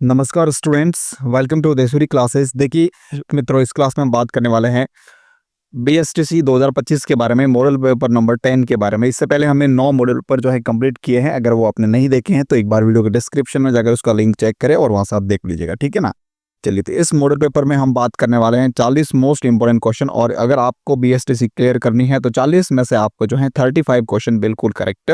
नमस्कार students, welcome to देशूरी classes. देखिए मित्रों, इस क्लास में हम बात करने वाले हैं बीएसटीसी 2025 के बारे में, मॉडल पेपर नंबर 10 के बारे में। इससे पहले हमने 9 मॉडल पेपर जो है कंप्लीट किए हैं। अगर वो आपने नहीं देखे हैं तो एक बार वीडियो के डिस्क्रिप्शन में जाकर उसका लिंक चेक करें और वहां से आप देख लीजिएगा, ठीक है ना। चलिए, तो इस मॉडल पेपर में हम बात करने वाले हैं 40 मोस्ट इंपोर्टेंट क्वेश्चन, और अगर आपको बीएसटीसी क्लियर करनी है तो 40 में से आपको जो है 35 क्वेश्चन बिल्कुल करेक्ट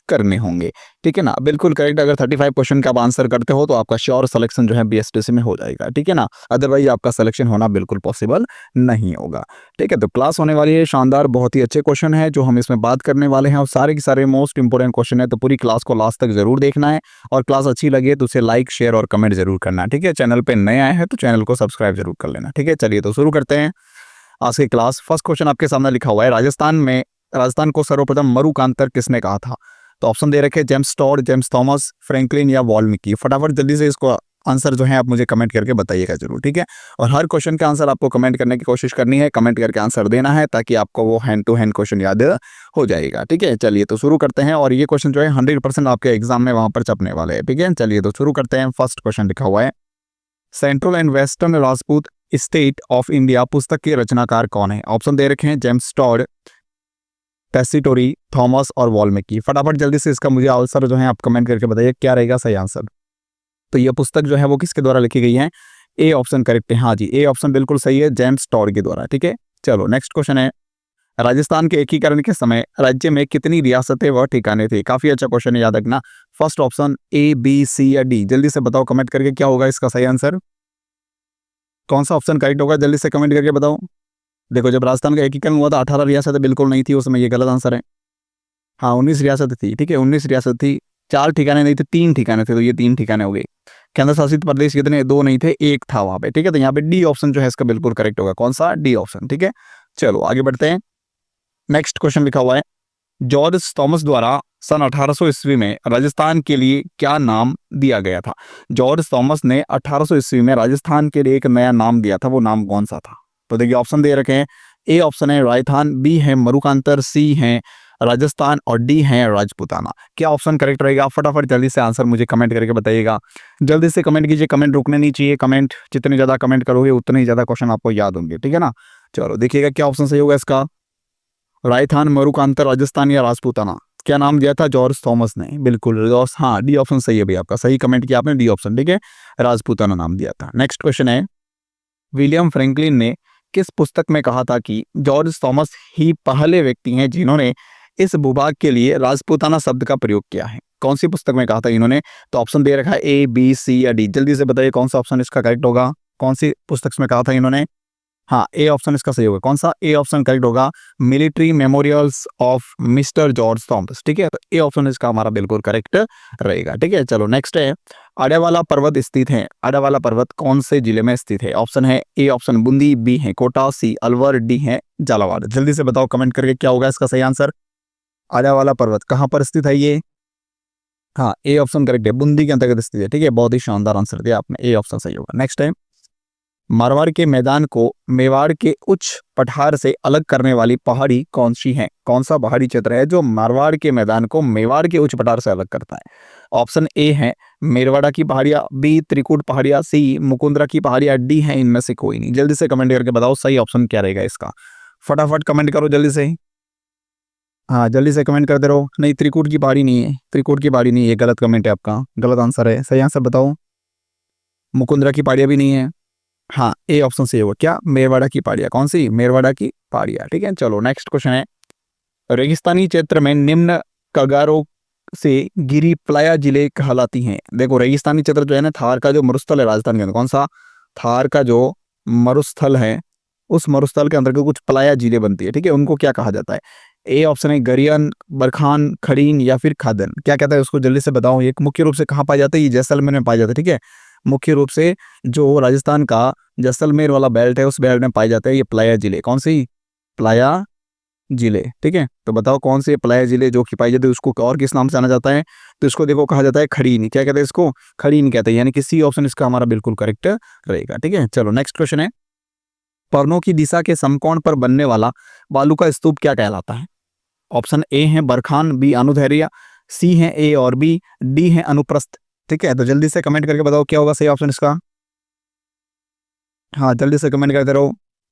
करने होंगे, ठीक है ना। बिल्कुल करेक्ट अगर 35 क्वेश्चन का आप आंसर करते हो तो आपका श्योर सिलेक्शन जो है बीएसटीसी में हो जाएगा, ठीक है ना। अदरवाइज आपका सिलेक्शन होना बिल्कुल पॉसिबल नहीं होगा, ठीक है। तो क्लास होने वाली है शानदार, बहुत ही अच्छे क्वेश्चन है जो हम इसमें बात करने वाले हैं, और सारे के सारे मोस्ट इंपोर्टेंट क्वेश्चन है। तो पूरी क्लास को लास्ट तक जरूर देखना है, और क्लास अच्छी लगे तो उसे लाइक, शेयर और कमेंट जरूर करना, ठीक है। चैनल पे नए आए हैं तो चैनल को सब्सक्राइब जरूर कर लेना, ठीक है। चलिए, तो शुरू करते हैं आज की क्लास। फर्स्ट क्वेश्चन आपके सामने लिखा हुआ है, राजस्थान को सर्वप्रथम मरुकांतर किसने कहा था? तो ऑप्शन दे रखे James Tod, James Thomas, Franklin या वाल्मीकि। फटाफट जल्दी से इसको आंसर जो है आप मुझे कमेंट करके बताइएगा जरूर, ठीक है। और हर क्वेश्चन का आंसर आपको कमेंट करने की कोशिश करनी है, कमेंट करके आंसर देना है ताकि आपको वो हैंड टू हैंड क्वेश्चन याद हो जाएगा, ठीक है। चलिए, तो शुरू करते हैं, और ये क्वेश्चन जो है 100% आपके एग्जाम में वहां पर छपने वाले हैं, ठीक है। चलिए, तो शुरू करते हैं। फर्स्ट क्वेश्चन लिखा हुआ है, central and western Rajput state of India पुस्तक के रचनाकार कौन है? ऑप्शन दे रखे हैं जेम्स टॉड, टेसिटोरी, थॉमस और वाल्मीकि। फटाफट जल्दी से इसका मुझे आंसर जो है आप कमेंट करके बताइए क्या रहेगा सही आंसर। तो ये पुस्तक जो है वो किसके द्वारा लिखी गई है? ए ऑप्शन करेक्ट है। हाँ जी, ए ऑप्शन बिल्कुल सही है, जेम्स टॉड के द्वारा, ठीक है। चलो, नेक्स्ट क्वेश्चन है, राजस्थान के एकीकरण के समय राज्य में कितनी रियासतें व ठिकाने थे? काफी अच्छा क्वेश्चन है, याद रखना। फर्स्ट ऑप्शन ए, बी, सी या डी? जल्दी से बताओ कमेंट करके क्या होगा इसका सही आंसर। कौन सा ऑप्शन करेक्ट होगा? जल्दी से कमेंट करके बताओ। देखो, जब राजस्थान का एकीकरण हुआ था 18 रियासतें बिल्कुल नहीं थी उसमें, ये गलत आंसर है। हाँ, 19 रियासत थी, ठीक है, 19 रियासत थी। 4 ठिकाने नहीं थे, 3 ठिकाने थे, तो ये 3 ठिकाने हो गए। केंद्र शासित प्रदेश कितने? 2 नहीं थे, 1 था वहां पे, ठीक है। तो यहाँ पे डी ऑप्शन जो है इसका बिल्कुल करेक्ट होगा। कौन सा? डी ऑप्शन, ठीक है। चलो आगे बढ़ते हैं। नेक्स्ट क्वेश्चन लिखा हुआ है, जॉर्ज थॉमस द्वारा सन 1800 ईस्वी में राजस्थान के लिए क्या नाम दिया गया था? जॉर्ज थॉमस ने 1800 ईस्वी में राजस्थान के लिए एक नया नाम दिया था, वो नाम कौन सा था? तो देखिए, ऑप्शन दे रखे हैं, ए ऑप्शन है राजस्थान, बी है मरुकांतर, सी है राजस्थान और डी है राजपूताना। क्या ऑप्शन करेक्ट रहेगा? फटाफट जल्दी से आंसर मुझे कमेंट करके बताइएगा। जल्दी से कमेंट कीजिए, कमेंट रुकने नहीं चाहिए। कमेंट जितने ज्यादा कमेंट करोगे उतने ही ज्यादा क्वेश्चन आपको याद होंगे, ठीक है ना। चलो देखिएगा क्या ऑप्शन सही होगा इसका। राजस्थान, मरुकांतर, राजस्थान या राजपूताना? क्या नाम दिया था जॉर्ज थॉमस ने? बिल्कुल, हाँ, डी ऑप्शन सही है भाई आपका, सही कमेंट किया आपने, डी ऑप्शन, ठीक है, राजपूताना नाम दिया था। नेक्स्ट क्वेश्चन है, विलियम फ्रैंकलिन ने किस पुस्तक में कहा था कि जॉर्ज थॉमस ही पहले व्यक्ति हैं जिन्होंने इस भूभाग के लिए राजपूताना शब्द का प्रयोग किया है? कौन सी पुस्तक में कहा था इन्होंने? तो ऑप्शन दे रखा है ए, बी, सी या डी? जल्दी से बताइए कौन सा ऑप्शन इसका करेक्ट होगा। कौन सी पुस्तक में कहा था इन्होंने? हाँ, ए ऑप्शन इसका सही होगा। कौन सा? ए ऑप्शन करेक्ट होगा, military memorials of mister George Thomas, ठीक है। तो ए ऑप्शन इसका हमारा बिल्कुल करेक्ट रहेगा, ठीक है। चलो नेक्स्ट है, आडावाला पर्वत स्थित है, आडावाला पर्वत कौन से जिले में स्थित है? ऑप्शन है ए ऑप्शन बूंदी, बी है कोटा, सी अलवर, डी है झालावाड़। जल्दी से बताओ कमेंट करके क्या होगा इसका सही आंसर। आडावाला पर्वत कहाँ पर स्थित है ये? हाँ, ए ऑप्शन करेक्ट है, बूंदी के अंतर्गत स्थित है, ठीक है। बहुत ही शानदार आंसर दिया आपने, ए ऑप्शन सही होगा। नेक्स्ट है, मारवाड़ के मैदान को मेवाड़ के उच्च पठार से अलग करने वाली पहाड़ी कौन सी है? कौन सा पहाड़ी क्षेत्र है जो मारवाड़ के मैदान को मेवाड़ के उच्च पठार से अलग करता है? ऑप्शन ए है मेरवाड़ा की पहाड़ियां, बी त्रिकुट पहाड़ियां, सी मुकुंदरा की पहाड़ियां, डी है इनमें से कोई नहीं। जल्दी से कमेंट करके बताओ सही ऑप्शन क्या रहेगा इसका। फटाफट कमेंट करो जल्दी से। हाँ, जल्दी से कमेंट करते रहो। नहीं, त्रिकुट की पहाड़ी नहीं है, त्रिकुट की पहाड़ी नहीं है, गलत कमेंट है आपका, गलत आंसर है। सही आंसर बताओ। मुकुंदरा की पहाड़ियां भी नहीं है। हाँ, ए ऑप्शन सही होगा। क्या? मेरवाड़ा की पहाड़ियां। कौन सी? मेरवाड़ा की पहाड़ियां, ठीक है। चलो नेक्स्ट क्वेश्चन है, रेगिस्तानी क्षेत्र में निम्न कगारों से गिरी प्लाया जिले कहलाती हैं। देखो, रेगिस्तानी क्षेत्र जो है ना, थार का जो मरुस्थल है राजस्थान के अंदर, कौन सा? थार का जो मरुस्थल है, उस मरुस्थल के अंदर कुछ प्लाया जिले बनती है, ठीक है। उनको क्या कहा जाता है? ए ऑप्शन है गरियन, बरखान, खड़ीन या फिर खादन। क्या कहता है उसको? जल्दी से बताओ। ये मुख्य रूप से कहाँ पाया जाता है? ये जैसलमेर में पाया जाता है, ठीक है। मुख्य रूप से जो राजस्थान का जैसलमेर वाला बेल्ट है उस बेल्ट में पाए जाते हैं ये प्लाया जिले। कौन सी? प्लाया जिले, ठीक है। तो बताओ कौन से प्लाया जिले जो कि पाई जाते हैं उसको और किस नाम से जाना जाता है? तो इसको देखो कहा जाता है खड़ीन। क्या कहते हैं इसको? खड़ीन कहते हैं, यानी कि सी ऑप्शन इसका हमारा बिल्कुल करेक्ट रहेगा, ठीक है। चलो नेक्स्ट क्वेश्चन है, पर्णों की दिशा के समकोण पर बनने वाला बालू का स्तूप क्या कहलाता है? ऑप्शन ए है बरखान, बी अनुदैर्य, सी है ए और बी, डी है अनुप्रस्थ, ठीक है, तो जल्दी से कमेंट करके बताओ क्या होगा सही ऑप्शन इसका। हाँ, जल्दी से कमेंट करते रहो।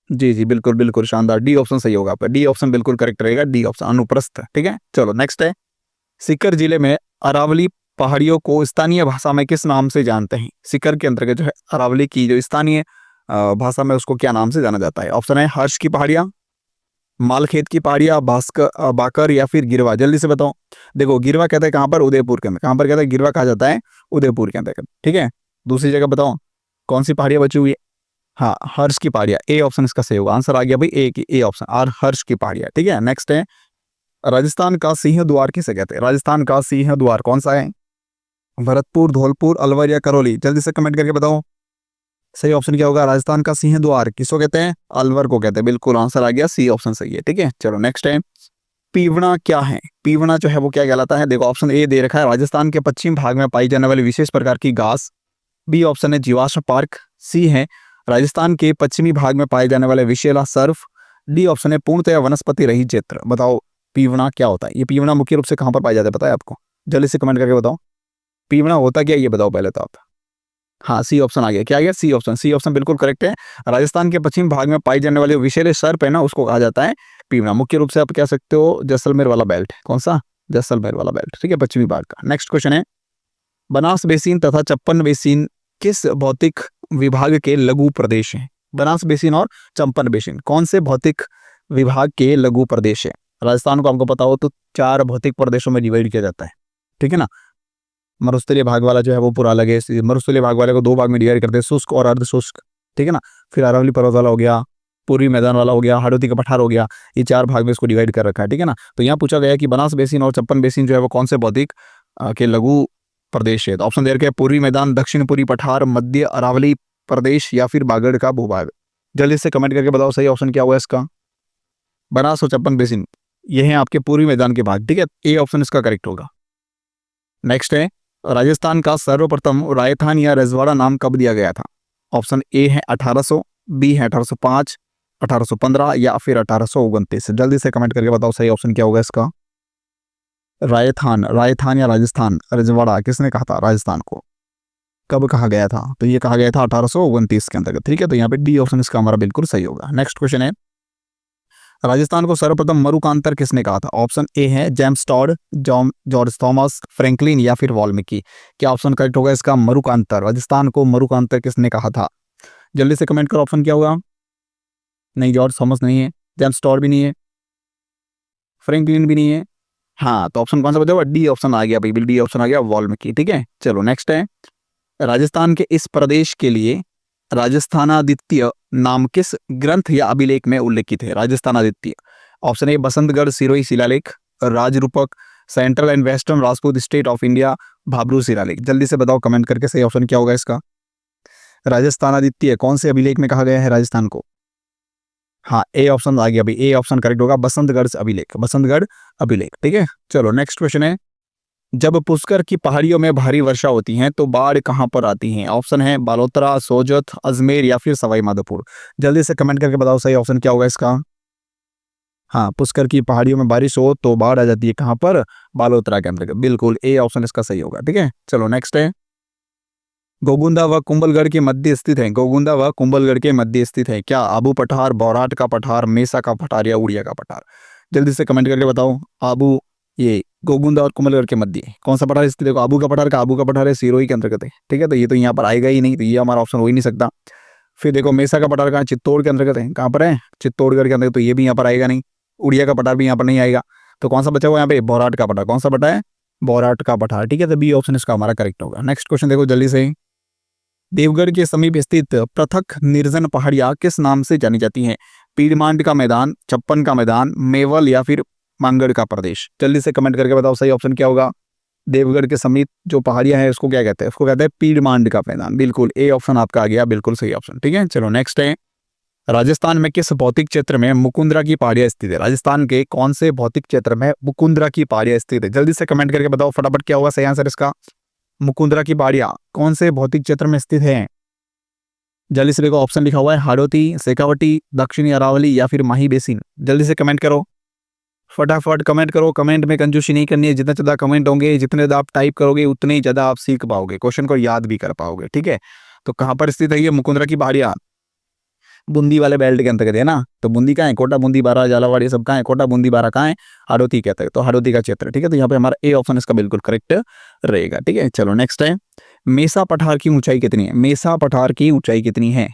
जी जी, बिल्कुल बिल्कुल शानदार, डी ऑप्शन सही होगा आपका, डी ऑप्शन बिल्कुल करेक्ट रहेगा, डी ऑप्शन अनुप्रस्थ। ठीक है, चलो नेक्स्ट है, सीकर जिले में अरावली पहाड़ियों को स्थानीय भाषा में किस नाम से जानते हैं। सीकर के अंतर्गत जो है अरावली की जो स्थानीय भाषा में उसको क्या नाम से जाना जाता है। ऑप्शन है हर्ष की पहाड़ियाँ, मालखेत की पहाड़ियाँ, भास्कर बाकर या फिर गिरवा। जल्दी से बताओ। देखो गिरवा कहते हैं कहाँ पर, उदयपुर के अंदर। कहाँ पर कहते हैं गिरवा कहा जाता है, उदयपुर के अंदर। ठीक है, दूसरी जगह बताओ कौन सी पहाड़ियाँ बची हुई है। हाँ, हर्ष की पहाड़ियाँ, ए ऑप्शन इसका सही होगा। आंसर आ गया भाई ए की, ए ऑप्शन आर हर्ष की पहाड़ियाँ। ठीक है, नेक्स्ट है, राजस्थान का सिंह द्वार किसे कहते हैं। राजस्थान का सिंह द्वार कौन सा है। भरतपुर, धौलपुर, अलवर या करौली। जल्दी से कमेंट करके बताओ सही ऑप्शन क्या होगा। राजस्थान का सिंह द्वार किसको कहते हैं, अलवर को कहते हैं। बिल्कुल आंसर आ गया, सी ऑप्शन सही है। ठीक है, चलो नेक्स्ट है, पीवना क्या है। पीवना जो है वो क्या कहलाता है। देखो ऑप्शन ए दे रखा है, राजस्थान के पश्चिम भाग में पाई जाने वाली विशेष प्रकार की घास। बी ऑप्शन है जीवाश्म पार्क। सी है राजस्थान के पश्चिमी भाग में पाए जाने वाले विशेला सर्फ। डी ऑप्शन है पूर्णतया वनस्पति रहित क्षेत्र। बताओ पीवना क्या होता है। ये पीवना मुख्य रूप से कहाँ पर पाया जाता है पता है आपको। जल्दी से कमेंट करके बताओ पीवना होता क्या, ये बताओ पहले तो आप। हाँ, सी ऑप्शन आ गया। क्या आ गया, सी ऑप्शन। सी ऑप्शन बिल्कुल करेक्ट है। राजस्थान के पश्चिम भाग में पाई जाने वाले विशेले सर्प है ना, उसको कहा जाता है पीवना। मुख्य रूप से आप कह सकते हो जैसलमेर वाला बेल्ट। कौन सा, जैसलमेर वाला बेल्ट। ठीक है, पश्चिमी भाग का। नेक्स्ट क्वेश्चन है, बनास बेसिन तथा चप्पन बेसिन किस भौतिक विभाग के लघु प्रदेश हैं। बनास बेसिन और चंपन बेसिन कौन से भौतिक विभाग के लघु प्रदेश है। राजस्थान को आपको पता हो तो 4 भौतिक प्रदेशों में डिवाइड किया जाता है। ठीक है ना, मरुस्थलीय भाग वाला जो है वो पूरा अलग है। मरुस्थलीय भाग वाले को 2 भाग में डिवाइड करते हैं, शुष्क और अर्ध शुष्क। ठीक है ना, फिर अरावली पर्वत वाला हो गया, पूर्वी मैदान वाला हो गया, हाड़ौती का पठार हो गया। ये 4 भाग में इसको डिवाइड कर रखा है। ठीक है ना, तो यहाँ पूछा गया कि बनास बेसिन और चप्पन बेसिन जो है वो कौन से भौतिक के लघु प्रदेश है। तो ऑप्शन दे रखे हैं पूर्वी मैदान, दक्षिण पूर्वी पठार, मध्य अरावली प्रदेश या फिर बागड़ का भूभाग। जल्दी से कमेंट करके बताओ सही ऑप्शन क्या हुआ इसका। बनास और चप्पन बेसिन ये हैं आपके पूर्वी मैदान के भाग। ठीक है, ए ऑप्शन इसका करेक्ट होगा। नेक्स्ट है, राजस्थान का सर्वप्रथम रायथान या रजवाड़ा नाम कब दिया गया था। ऑप्शन ए है 1800, बी है 1805, 1815 या फिर 1829। जल्दी से कमेंट करके बताओ सही ऑप्शन क्या होगा इसका। रायथान, रायथान या राजस्थान रजवाड़ा किसने कहा था राजस्थान को, कब कहा गया था। तो ये कहा गया था 1829 के अंतर्गत। ठीक है, तो यहाँ पे डी ऑप्शन इसका हमारा बिल्कुल सही होगा। नेक्स्ट क्वेश्चन है, राजस्थान को सर्वप्रथम मरुकांतर किसने कहा था। ऑप्शन ए है James Tod, George Thomas, Franklin या फिर वाल्मीकि। क्या ऑप्शन करेक्ट होगा इसका, मरुकांतर। राजस्थान को मरुकांतर किसने कहा था। जल्दी से कमेंट करो ऑप्शन क्या होगा। नहीं, जॉर्ज थॉमस नहीं है, जेम्स टॉड भी नहीं है, फ्रैंकलिन भी नहीं है। हाँ, तो ऑप्शन कौन सा बचा, डी ऑप्शन आ गया भाई, डी ऑप्शन आ गया वाल्मीकि। ठीक है, चलो नेक्स्ट है, राजस्थान के इस प्रदेश के लिए राजस्थानादित्य नाम किस ग्रंथ या अभिलेख में उल्लेखित है। राजस्थानादित्य, ऑप्शन ए बसंतगढ़ सिरोही शिलालेख, Rajrupak, central and western Rajput state of India, Bhabru शिलालेख। जल्दी से बताओ कमेंट करके सही ऑप्शन क्या होगा इसका। राजस्थानादित्य कौन से अभिलेख में कहा गया है राजस्थान को। हाँ, ए ऑप्शन आ गया भाई, ए ऑप्शन करेक्ट होगा, बसंतगढ़ अभिलेख, बसंतगढ़ अभिलेख। ठीक है, चलो नेक्स्ट क्वेश्चन है, जब पुष्कर की पहाड़ियों में भारी वर्षा होती है तो बाढ़ कहां पर आती है। ऑप्शन है बालोतरा, सोजत, अजमेर या फिर सवाई माधोपुर। जल्दी से कमेंट करके बताओ सही ऑप्शन क्या होगा इसका। हाँ, पुष्कर की पहाड़ियों में बारिश हो तो बाढ़ आ जाती है कहां पर, बालोतरा के अंतर्गत। बिल्कुल ए ऑप्शन इसका सही होगा। ठीक है, चलो नेक्स्ट है, गोगुंदा व कुंभलगढ़ के मध्य स्थित है। गोगुंदा व कुंभलगढ़ के मध्य स्थित है क्या आबू पठार, बौराट का पठार, मेसा का पठार या उड़िया का पठार। जल्दी से कमेंट करके बताओ। आबू, ये गोगुंदा और कुंभलगढ़ के मध्य कौन सा पठार स्थित है। देखो आबू का पठार है, सिरोही के अंतर्गत है। ठीक है, तो ये तो यहाँ पर आएगा ही नहीं, तो ये हमारा ऑप्शन हो ही नहीं सकता। फिर देखो मेसा का पठार कहाँ, चित्तौड़ के अंतर्गत है। कहाँ पर है, चित्तौड़गढ़ के अंतर्गत, तो ये भी यहाँ पर आएगा नहीं। उड़िया का पठार भी यहाँ पर नहीं आएगा। तो कौन सा बचा हुआ यहाँ पे, बौराट का पठार। कौन सा बटा है, बौराट का पठार। ठीक है, तो बी ऑप्शन इसका हमारा करेक्ट होगा। नेक्स्ट क्वेश्चन देखो जल्दी से, देवगढ़ के समीप स्थित पृथक निर्जन पहाड़ियां किस नाम से जानी जाती हैं। पीरमांड का मैदान, छप्पन का मैदान, मेवल या फिर मांगड़ का प्रदेश। जल्दी से कमेंट करके बताओ सही ऑप्शन क्या होगा। देवगढ़ के समीप जो पहाड़ियां हैं उसको क्या कहते हैं, उसको कहते हैं पीरमांड का मैदान। बिल्कुल ए ऑप्शन आपका आ गया, बिल्कुल सही ऑप्शन। ठीक है, चलो नेक्स्ट है, राजस्थान में किस भौतिक क्षेत्र में मुकुंदरा की पहाड़ियां स्थित है। राजस्थान के कौन से भौतिक क्षेत्र में मुकुंदरा की पहाड़ियां स्थित है। जल्दी से कमेंट करके बताओ फटाफट क्या होगा सही आंसर इसका। मुकुंदरा की पहाड़ियां कौन से भौतिक क्षेत्र में स्थित है। जल्दी से देखो ऑप्शन लिखा हुआ है हाड़ौती, शेखावटी, दक्षिणी अरावली या फिर माही बेसिन। जल्दी से कमेंट करो। फटाफट कमेंट करो, कमेंट में कंजूसी नहीं करनी है। जितना ज़्यादा कमेंट होंगे, जितने ज़्यादा आप टाइप करोगे, उतने ही ज़्यादा आप सीख पाओगे, क्वेश्चन को याद भी कर पाओगे, ठीक है। तो कहाँ पर स्थित है ये मुकुंदरा की पहाड़ियाँ? बूंदी वाले बेल्ट के अंतर्गत है ना। तो बूंदी कहाँ है? कोटा, बूंदी, बारा, झालावाड़, ये सब कहाँ है? कोटा, बूंदी, बारा कहाँ है? हाड़ौती कहते हैं, तो हाड़ौती का क्षेत्र, ठीक है। तो यहाँ पे हमारा ए ऑप्शन इसका बिल्कुल करेक्ट रहेगा, ठीक है। चलो नेक्स्ट है, मेसा पठार की ऊंचाई कितनी है? मेसा पठार की ऊंचाई कितनी है,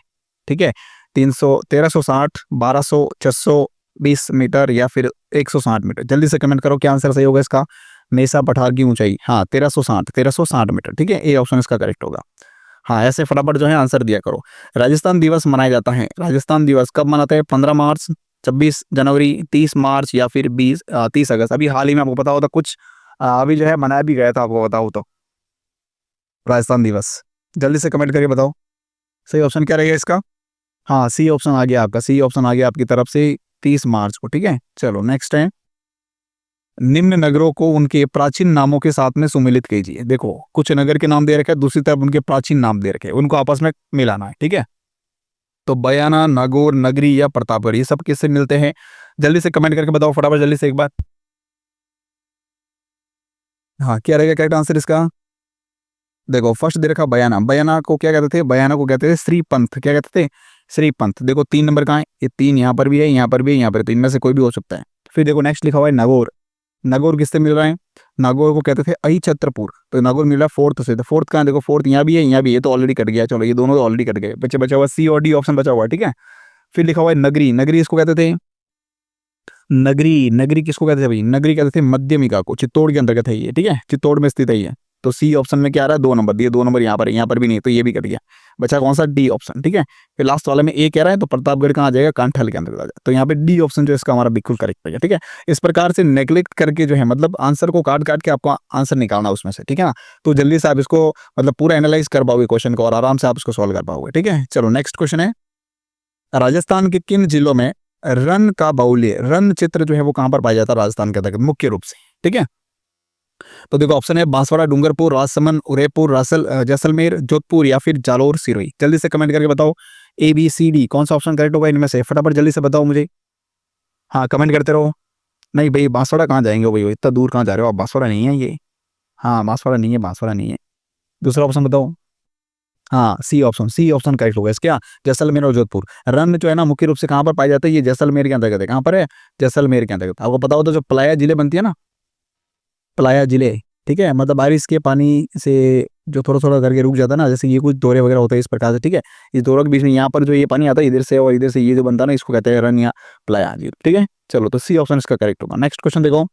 ठीक है। 300, 1360, 1200, 620 मीटर या फिर 160 मीटर? जल्दी से कमेंट करो क्या आंसर सही होगा इसका। मेसा पठार की ऊंचाई, हाँ 1360 मीटर, ठीक है। ए ऑप्शन इसका करेक्ट होगा। हाँ, ऐसे फटाफट जो है आंसर दिया करो। राजस्थान दिवस मनाया जाता है, राजस्थान दिवस कब मनाते हैं? 15 मार्च, 26 जनवरी, 30 मार्च या फिर 30 अगस्त? अभी हाल ही में आपको पता होता कुछ अभी जो है मनाया भी गया था, आपको बताऊँ तो राजस्थान दिवस। जल्दी से कमेंट करके बताओ सही ऑप्शन क्या रहेगा इसका। हाँ, सी ऑप्शन आ गया आपका, सी ऑप्शन आ गया आपकी तरफ से 30 मार्च को, ठीक है। चलो नेक्स्ट है, निम्न नगरों को उनके प्राचीन नामों के साथ में सुमिलित कीजिए। देखो कुछ नगर के नाम दे रखे हैं, दूसरी तरफ उनके प्राचीन नाम दे रखे हैं, उनको आपस में मिलाना है, ठीक है। तो बयाना, नागौर, नगरी या प्रतापगढ़, ये सब किससे मिलते हैं? जल्दी से कमेंट करके बताओ फटाफट, जल्दी से एक बार। हाँ, क्या रहेगा करेक्ट आंसर इसका? देखो फर्स्ट दे रखा बयाना, बयाना को क्या कहते थे? बयाना को कहते थे श्रीपंथ, क्या कहते थे? श्रीपंथ। देखो 3 नंबर कहाँ है? ये 3 यहाँ पर भी है, यहाँ पर भी है, यहाँ पर, तो इनमें से कोई भी हो सकता है। फिर देखो नेक्स्ट लिखा हुआ है नागौर, नागौर किससे मिल रहा है? नागौर को कहते थे अहिछत्रपुर, तो नागौर मिल रहा है फोर्थ से। तो फोर्थ कहाँ? देखो फोर्थ यहाँ भी है, यहाँ भी है, तो ऑलरेडी कट गया। चलो ये दोनों तो ऑलरेडी कट गए, बच्चे बचा हुआ सी और डी ऑप्शन बचा हुआ है, ठीक है। फिर लिखा हुआ है नगरी, नगरी इसको कहते थे नगरी, नगरी किसको कहते थे भाई? नगरी कहते थे मध्यमिका को, चित्तौड़ के अंतर्गत है ये, ठीक है, चित्तौड़ में स्थित है ये। तो सी ऑप्शन में क्या आ रहा है? 2 नंबर दिए, 2 नंबर यहाँ पर भी नहीं, तो ये भी कट गया। बचा कौन सा? डी ऑप्शन, ठीक है। फिर लास्ट वाले में ए कह रहा है, तो प्रतापगढ़ कहाँ आ जाएगा? कांठल के अंतर्गत आ जाएगा। तो यहाँ पे डी ऑप्शन जो इसका हमारा बिल्कुल करेक्ट है, ठीक है। इस प्रकार से नेग्लेक्ट करके जो है, मतलब आंसर को काट काट के आपको आंसर निकालना उसमें से, ठीक है ना। तो जल्दी से आप इसको मतलब पूरा एनालाइज कर पाओगे क्वेश्चन को, और आराम से आप इसको सॉल्व कर पाओगे, ठीक है। चलो नेक्स्ट क्वेश्चन है, राजस्थान के किन जिलों में रन का बाहुल्य, रन चित्र जो है वो कहां पर पाया जाता है राजस्थान के अंतर्गत मुख्य रूप से, ठीक है। तो देखो ऑप्शन है बांसवाड़ा, डूंगरपुर, राजसमंद, उदयपुर, जैसलमेर, जोधपुर या फिर जालोर, सिरोही। जल्दी से कमेंट करके बताओ ए बी सी डी कौन सा ऑप्शन करेक्ट होगा इनमें से, फटाफट जल्दी से बताओ मुझे। हाँ कमेंट करते रहो। नहीं भाई बांसवाड़ा कहाँ जाएंगे भाई, इतना दूर कहाँ जा रहे हो आप? बांसवाड़ा नहीं है ये, हाँ बांसवाड़ा नहीं है, बांसवाड़ा नहीं है। दूसरा ऑप्शन बताओ। हाँ C option, C option correct होगा इसका, जैसलमेर और जोधपुर। रन जो है ना मुख्य रूप से कहाँ पर पाया जाता है? ये जैसलमेर के अंतर्गत है। कहाँ पर है? जैसलमेर के अंतर्गत। आपको पता हो तो जो प्लाया जिले बनती है ना, प्लाया जिले, ठीक है, मतलब बारिश के पानी से जो थोड़ा थोड़ा करके रुक जाता है ना, जैसे ये कुछ दौरे वगैरह होते हैं इस प्रकार से, ठीक है। इस दौरों के बीच में यहाँ पर जो ये पानी आता है इधर से और इधर से, ये जो बनता है ना, इसको कहते हैं रन या प्लाया जिले, ठीक है। चलो तो सी ऑप्शन इसका करेक्ट होगा। नेक्स्ट क्वेश्चन देखो,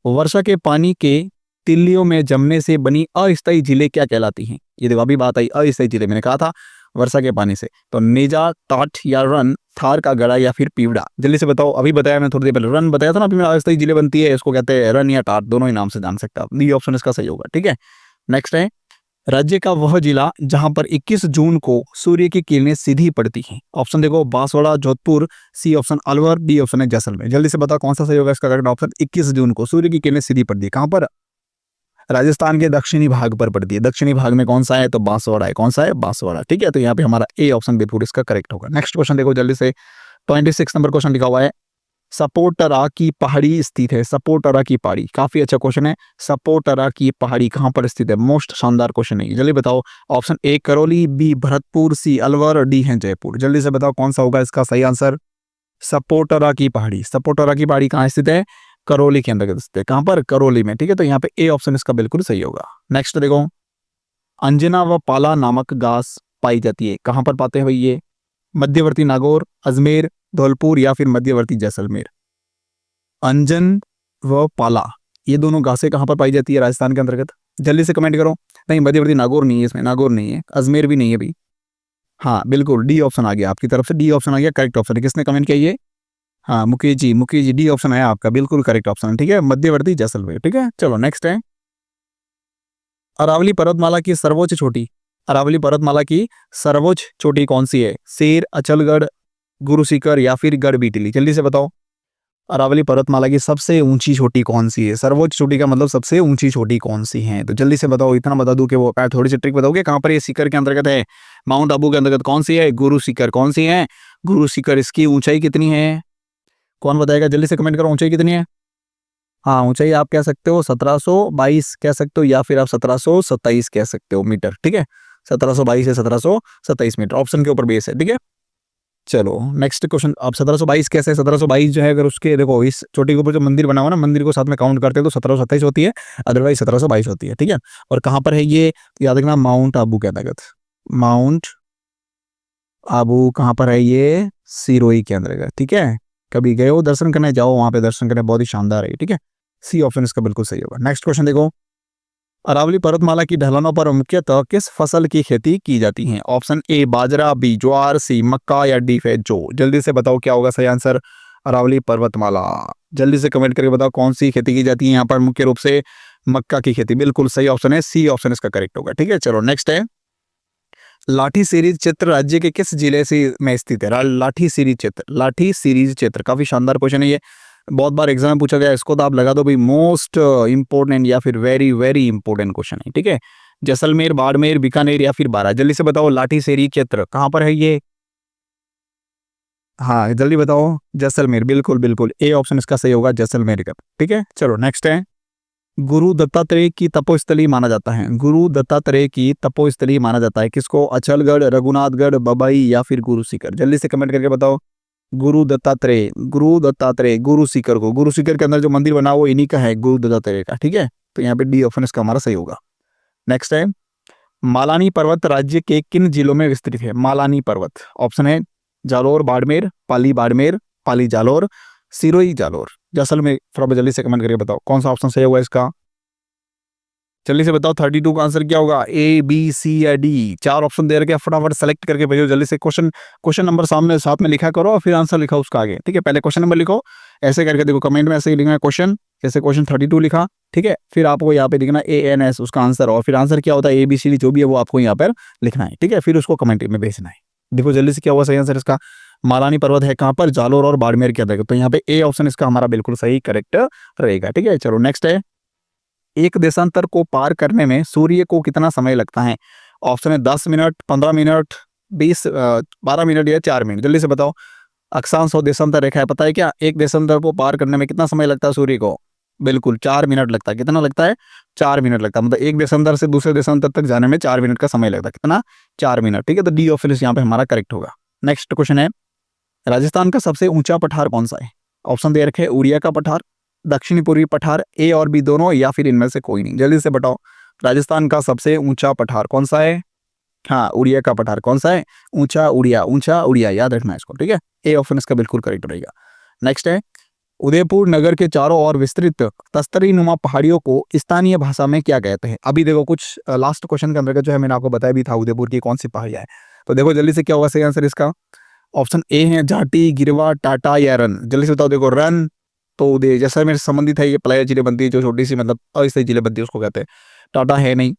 वर्षा के पानी के तिल्लियों में जमने से बनी अस्थायी झीलें क्या कहलाती हैं? ये देखो अभी बात आई अस्थायी झीलें, मैंने कहा था वर्षा के पानी से। तो नेजा, टाट या रन, थार का गड़ा या फिर पीवड़ा? जल्दी से बताओ। अभी बताया मैं थोड़ी देर पहले, रन बताया था ना अभी, अस्थायी झीलें बनती है, इसको कहते हैं रन या टाट, दोनों ही नाम से जान सकते हो। डी ऑप्शन इसका सही होगा, ठीक है। नेक्स्ट है, राज्य का वह जिला जहां पर 21 जून को सूर्य की किरणें सीधी पड़ती हैं। ऑप्शन देखो Banswara, Jodhpur, C option Alwar, D option है जैसलमेर। जल्दी से बताओ कौन सा सही होगा इसका करेक्ट ऑप्शन। 21 जून को सूर्य की किरणें सीधी पड़ती है, कहां पर? राजस्थान के दक्षिणी भाग पर पड़ती है। दक्षिणी भाग में कौन सा है? तो बांसवाड़ा है। कौन सा है? बांसवाड़ा, ठीक है। तो यहाँ पे हमारा ए ऑप्शन बिल्कुल इसका करेक्ट होगा। नेक्स्ट क्वेश्चन देखो जल्दी से, 26 नंबर क्वेश्चन लिखा हुआ है, सपोटरा की पहाड़ी स्थित है। सपोटरा की पहाड़ी, काफी अच्छा क्वेश्चन है। सपोटरा की पहाड़ी कहां पर स्थित है? मोस्ट शानदार क्वेश्चन है, जल्दी बताओ। Option A Karauli, B Bharatpur, C Alwar, D है जयपुर। जल्दी से बताओ कौन सा होगा इसका सही आंसर। सपोटरा की पहाड़ी, सपोटरा की पहाड़ी कहाँ स्थित है? करौली के अंतर्गत स्थित है। कहां पर? करौली में, ठीक है। तो यहाँ पे ए ऑप्शन इसका बिल्कुल सही होगा। नेक्स्ट देखो, अंजना व पाला नामक घास पाई जाती है, कहां पर पाते हैं भाई ये? मध्यवर्ती नागौर, अजमेर, धौलपुर या फिर मध्यवर्ती जैसलमेर? अंजन व पाला, ये दोनों घासें कहां पर पाई जाती है राजस्थान के अंतर्गत? जल्दी से कमेंट करो। नहीं मध्यवर्ती नागौर नहीं है इसमें, नागौर नहीं है, अजमेर भी नहीं है भाई। हाँ बिल्कुल डी ऑप्शन आ गया आपकी तरफ से, डी ऑप्शन आ गया करेक्ट ऑप्शन है। किसने कमेंट किया ये? हाँ Mukesh ji, Mukesh G D option है आपका बिल्कुल करेक्ट ऑप्शन, ठीक है, मध्यवर्ती जैसलमेर, ठीक है। चलो नेक्स्ट है, अरावली पर्वतमाला की सर्वोच्च चोटी, अरावली पर्वतमाला की सर्वोच्च चोटी कौन सी है? शेर, अचलगढ़, गुरु शिखर या फिर गढ़ बीटली? जल्दी से बताओ। अरावली पर्वतमाला की सबसे ऊंची चोटी कौन सी है? सर्वोच्च चोटी का मतलब सबसे ऊंची चोटी कौन सी है? तो जल्दी से बताओ। इतना बता दूं कि वो थोड़ी सी ट्रिक बताओगे कहां पर ये शिखर के अंतर्गत है? माउंट आबू के अंतर्गत कौन सी है? गुरु शिखर। कौन सी है? गुरु शिखर। इसकी ऊंचाई कितनी है? कौन बताएगा? जल्दी से कमेंट करो, ऊंचाई कितनी है? हाँ, ऊंचाई आप कह सकते हो 1722 कह सकते हो, या फिर आप 1727 कह सकते हो मीटर, ठीक है। 1722 से 1727 मीटर, ऑप्शन के ऊपर बेस है, ठीक है। चलो नेक्स्ट क्वेश्चन, आप 1722 कैसे, 1722 जो है अगर उसके देखो इस चोटी के ऊपर जो मंदिर बना हुआ ना, मंदिर को साथ में काउंट करते हैं तो 1727 होती है, अदरवाइज 1722 होती है, ठीक है। और कहाँ पर है ये, याद रखना माउंट आबू के अंतर्गत, माउंट आबू कहाँ पर है ये, सिरोही के अंतर्गत, ठीक है। कभी गए हो दर्शन करने, जाओ वहां पे दर्शन करने, बहुत ही शानदार है, ठीक है। सी ऑप्शन इसका बिल्कुल सही होगा। नेक्स्ट क्वेश्चन देखो, अरावली पर्वतमाला की ढलानों पर मुख्यतः किस फसल की खेती की जाती है? ऑप्शन ए बाजरा, बी ज्वार, सी मक्का, या डी फे जो। जल्दी से बताओ क्या होगा सही आंसर। अरावली पर्वतमाला, जल्दी से कमेंट करके बताओ कौन सी खेती की जाती है यहाँ पर, मुख्य रूप से मक्का की खेती, बिल्कुल सही ऑप्शन है, सी ऑप्शन इसका करेक्ट होगा, ठीक है। चलो नेक्स्ट है, लाठी सीरीज क्षेत्र राज्य के किस जिले से में स्थित है? लाठी सीरीज क्षेत्र, लाठी सीरीज क्षेत्र, काफी शानदार क्वेश्चन है ये, बहुत बार एग्जाम में पूछा गया, इसको तो आप लगा दो भाई मोस्ट इंपोर्टेंट या फिर वेरी वेरी इंपोर्टेंट क्वेश्चन है, ठीक है। जैसलमेर, बाड़मेर, बीकानेर या फिर बारा, जल्दी से बताओ लाठी सेरी क्षेत्र कहाँ पर है ये। हाँ जल्दी बताओ, जैसलमेर, बिल्कुल बिल्कुल ए ऑप्शन इसका सही होगा, जैसलमेर का, ठीक है। चलो नेक्स्ट है, गुरु दत्तात्रेय की तपोस्थली माना जाता है, गुरु दत्तात्रेय की तपोस्थली माना जाता है किसको? अचलगढ़, रघुनाथगढ़, बबई या फिर गुरु सीकर, जल्दी से कमेंट करके बताओ। गुरु दत्तात्रेय, गुरु दत्तात्रेय, गुरु सीकर को, गुरु सीकर के अंदर जो मंदिर बना वो इन्हीं का है, गुरु दत्तात्रेय का, ठीक है। तो यहाँ पे डी ऑप्शन इसका हमारा सही होगा। नेक्स्ट है, मालानी पर्वत राज्य के किन जिलों में विस्तृत है? मालानी पर्वत, ऑप्शन है जालोर, बाड़मेर, पाली बाड़मेर, पाली जालोर, सिरोही जालोर, जैसलमेर। फटाफट जल्दी से कमेंट करके बताओ कौन सा ऑप्शन सही होगा इसका, जल्दी से बताओ 32 का आंसर क्या होगा, ए बी सी या डी। चार ऑप्शन दे रखे, फटाफट सेलेक्ट करके भेजो जल्दी से। क्वेश्चन क्वेश्चन नंबर सामने साथ में लिखा करो और फिर आंसर लिखा उसका आगे, ठीक है। पहले क्वेश्चन नंबर लिखो, ऐसे करके देखो कमेंट में ऐसे ही लिखना है क्वेश्चन, जैसे क्वेश्चन 32 लिखा, ठीक है। फिर आपको यहाँ पे लिखना ANS उसका आंसर, और फिर आंसर क्या होता है ABCD जो भी है वो आपको यहाँ पर लिखना है, ठीक है। फिर उसको कमेंट में भेजना है। देखो जल्दी से क्या हुआ सही आंसर इसका, मालानी पर्वत है कहाँ पर? जालोर और बाड़मेर के अंदर, तो यहाँ पे ए ऑप्शन इसका हमारा बिल्कुल सही करेक्ट रहेगा, ठीक है। चलो नेक्स्ट है, एक देशांतर को पार करने में सूर्य को कितना समय लगता है? ऑप्शन है 10 मिनट, 15 मिनट, 12 मिनट या 4 मिनट, जल्दी से बताओ। अक्षांश और देशांतर रेखा है, पता है क्या एक देशांतर को पार करने में कितना समय लगता है सूर्य को? बिल्कुल 4 मिनट लगता है। कितना लगता है? 4 मिनट लगता है, मतलब एक देशांतर से दूसरे देशांतर तक जाने में 4 मिनट का समय लगता है, कितना? 4 मिनट, ठीक है। तो डी ऑप्शन यहाँ पे हमारा करेक्ट होगा। नेक्स्ट क्वेश्चन है, राजस्थान का सबसे ऊंचा पठार कौन सा है? ऑप्शन दे रखे, उड़िया का पठार, दक्षिणी पूर्वी पठार, ए और बी दोनों, या फिर इनमें से कोई नहीं, जल्दी से बताओ। राजस्थान का सबसे ऊंचा पठार कौन सा है? हाँ उड़िया का पठार, कौन सा है? ऊंचा उड़िया, याद रखना है इसको, ठीक है। ए ऑप्शन इसका बिल्कुल करेक्ट रहेगा। नेक्स्ट है, उदयपुर नगर के चारों ओर विस्तृत तस्तरी नुमा पहाड़ियों को स्थानीय भाषा में क्या कहते हैं? अभी देखो कुछ लास्ट क्वेश्चन के अंतर्गत जो है मैंने आपको बताया भी था उदयपुर की कौन सी पहाड़ियां है, तो देखो जल्दी से क्या होगा सही आंसर इसका। ऑप्शन ए है जाटी, गिरवा, टाटा या रन, जल्दी से बताओ। देखो रन तो उदय जैसा मेरे संबंधित है, ये प्लाया जिले बनती है जो छोटी सी मतलब अस्थायी जिले बनती है उसको कहते हैं। टाटा है नहीं,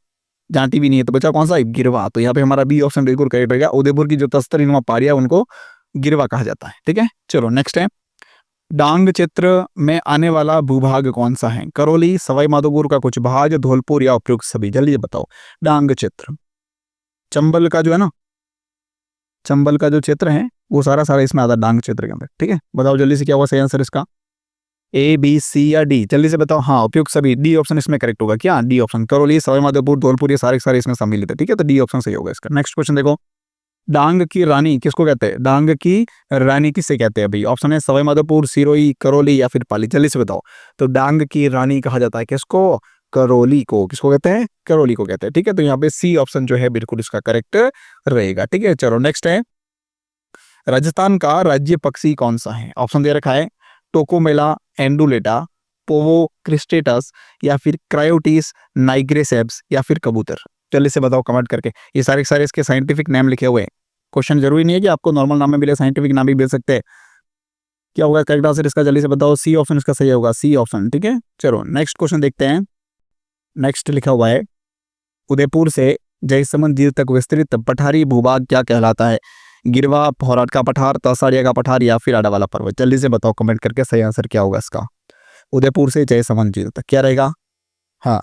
जाटी भी नहीं है, तो बचा कौन सा है? गिरवा। तो यहाँ पे हमारा बी ऑप्शन बिल्कुल करेक्ट रहेगा, उदयपुर की जो तस्तरी नुमा पहाड़ियां उनको गिरवा कहा जाता है, ठीक है। चलो नेक्स्ट है, डांग क्षेत्र में आने वाला भूभाग कौन सा है? करौली, सवाई माधोपुर का कुछ भाग, धौलपुर या उपयुक्त सभी, जल्दी बताओ। डांग क्षेत्र, चंबल का जो है ना, चंबल का जो क्षेत्र है वो सारा सारा इसमें आता है डांग क्षेत्र के अंदर, ठीक है। बताओ जल्दी से क्या हुआ सही आंसर इसका, ए बी सी या डी, जल्दी से बताओ। हाँ उपयुक्त सभी, डी ऑप्शन इसमें करेक्ट होगा, क्या? डी ऑप्शन, करौली, सवाई माधोपुर, धौलपुर ये सारे सारे इसमें सम्मिलित है, ठीक है। तो डी ऑप्शन सही होगा इसका। नेक्स्ट क्वेश्चन देखो, डांग की रानी किसको कहते हैं? डांग की रानी किससे कहते हैं भाई? ऑप्शन है सवाई माधोपुर, सिरोही, करौली या फिर पाली, जल्दी से बताओ। तो डांग की रानी कहा जाता है किसको? करौली को। किसको कहते हैं? करौली को कहते हैं, ठीक है। तो यहाँ पे सी ऑप्शन जो है बिल्कुल इसका करेक्ट रहेगा, ठीक है। चलो नेक्स्ट है, राजस्थान का राज्य पक्षी कौन सा है? ऑप्शन दे रखा है टोकोमेला, एंडुलेटा, पोवो क्रिस्टेटस या फिर क्रायोटिस नाइग्रेसेप्स या फिर कबूतर, जल्दी से बताओ कमेंट करके। ये सारे इसके साइंटिफिक नेम लिखे हुए हैं, क्वेश्चन जरूरी नहीं है कि आपको नॉर्मल नाम में मिले, साइंटिफिक नाम भी मिल सकते हैं। क्या होगा करेक्ट आंसर इसका, जल्दी से बताओ। सी ऑप्शन इसका सही होगा, सी ऑप्शन, ठीक है। चलो नेक्स्ट क्वेश्चन देखते हैं। नेक्स्ट लिखा हुआ है, उदयपुर से जयसमंद झील तक विस्तृत पठारी भूभाग क्या कहलाता है? गिरवा, फोराट का पठार, तसाड़िया का पठार या फिर आडावाला पर्वत, जल्दी से बताओ कमेंट करके सही आंसर क्या होगा इसका। उदयपुर से जयसमंद झील तक क्या रहेगा? हाँ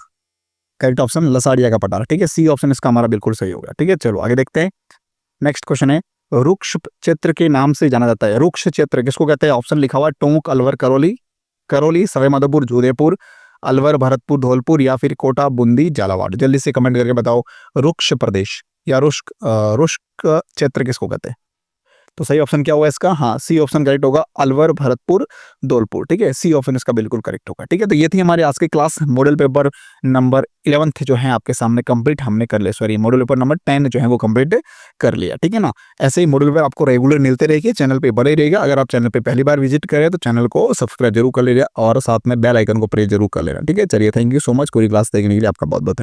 करेक्ट ऑप्शन लसाड़िया का पठार, ठीक है। सी ऑप्शन इसका हमारा बिल्कुल सही होगा, ठीक है। चलो आगे देखते हैं। नेक्स्ट क्वेश्चन है, रुक्ष क्षेत्र के नाम से जाना जाता है, रुक्ष क्षेत्र किसको कहते हैं? ऑप्शन लिखा हुआ है टोंक, अलवर, करौली, करौली, सवाईमाधोपुर, जोधपुर, अलवर, भरतपुर, धौलपुर या फिर कोटा, बूंदी, झालावाड़? जल्दी से कमेंट करके बताओ। रुक्ष प्रदेश या रुष्क क्षेत्र किसको कहते हैं? तो सही ऑप्शन क्या होगा इसका? हाँ, सी ऑप्शन करेक्ट होगा, अलवर, भरतपुर, धौलपुर। ठीक है, सी ऑप्शन इसका बिल्कुल करेक्ट होगा। ठीक है, तो ये थी हमारे आज की क्लास। मॉडल पेपर नंबर 11 जो है आपके सामने कंप्लीट हमने कर लिया। सॉरी, मॉडल पेपर नंबर 10 जो है वो कंप्लीट कर लिया। ठीक है ना, ऐसे ही मॉडल पेपर आपको रेगुलर मिलते रहेंगे, चैनल पे बने रहेगा। अगर आप चैनल पे पहली बार विजिट करें तो चैनल को सब्सक्राइब जरूर कर लीजिए और साथ में बेल आइकन को प्रेस जरूर कर लेना। ठीक है, चलिए, थैंक यू सो मच। पूरी क्लास देखने के लिए आपका बहुत बहुत